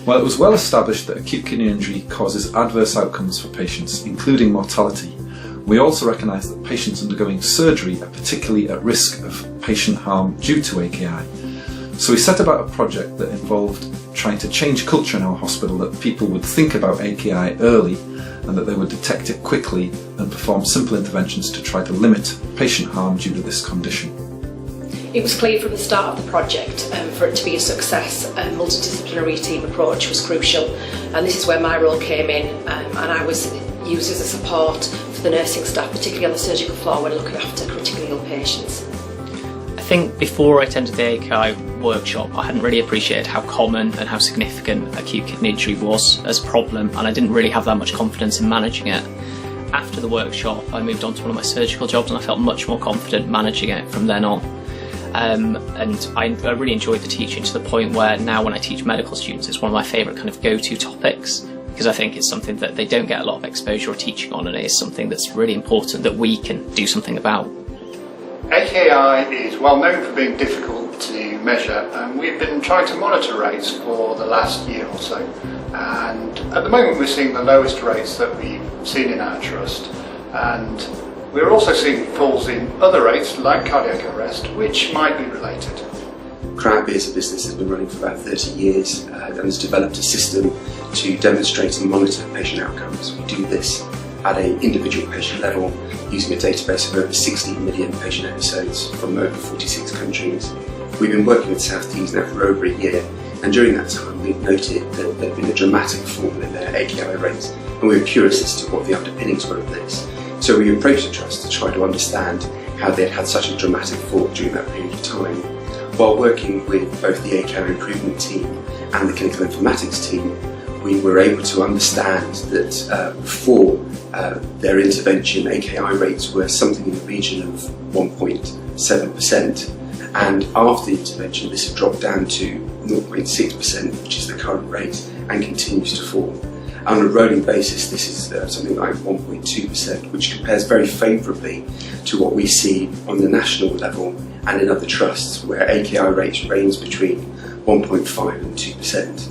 Well, it was well established that acute kidney injury causes adverse outcomes for patients, including mortality. We also recognise that patients undergoing surgery are particularly at risk of patient harm due to AKI. So we set about a project that involved trying to change culture in our hospital, that people would think about AKI early and that they would detect it quickly and perform simple interventions to try to limit patient harm due to this condition. It was clear from the start of the project for it to be a success, a multidisciplinary team approach was crucial, and this is where my role came in, and I was used as a support for the nursing staff, particularly on the surgical floor when looking after critically ill patients. I think before I attended the AKI workshop, I hadn't really appreciated how common and how significant acute kidney injury was as a problem, and I didn't really have that much confidence in managing it. After the workshop, I moved on to one of my surgical jobs and I felt much more confident managing it from then on. And I really enjoyed the teaching, to the point where now when I teach medical students, it's one of my favourite kind of go-to topics, because I think it's something that they don't get a lot of exposure or teaching on, and it is something that's really important that we can do something about. AKI is well known for being difficult to measure, and we've been trying to monitor rates for the last year or so, and at the moment we're seeing the lowest rates that we've seen in our trust, and we're also seeing falls in other rates like cardiac arrest, which might be related. Crowdby as a business has been running for about 30 years and has developed a system to demonstrate and monitor patient outcomes. We do this at an individual patient level using a database of over 16 million patient episodes from over 46 countries. We've been working with South Tees now for over a year, and during that time we've noted that there had been a dramatic fall in their AKI rates, and we were curious as to what the underpinnings were of this. So we approached the Trust to try to understand how they'd had such a dramatic fall during that period of time. While working with both the AKI improvement team and the Clinical Informatics team, we were able to understand that before their intervention, AKI rates were something in the region of 1.7%, and after the intervention this had dropped down to 0.6%, which is the current rate, and continues to fall. On a rolling basis, this is something like 1.2%, which compares very favourably to what we see on the national level and in other trusts, where AKI rates range between 1.5 and 2%.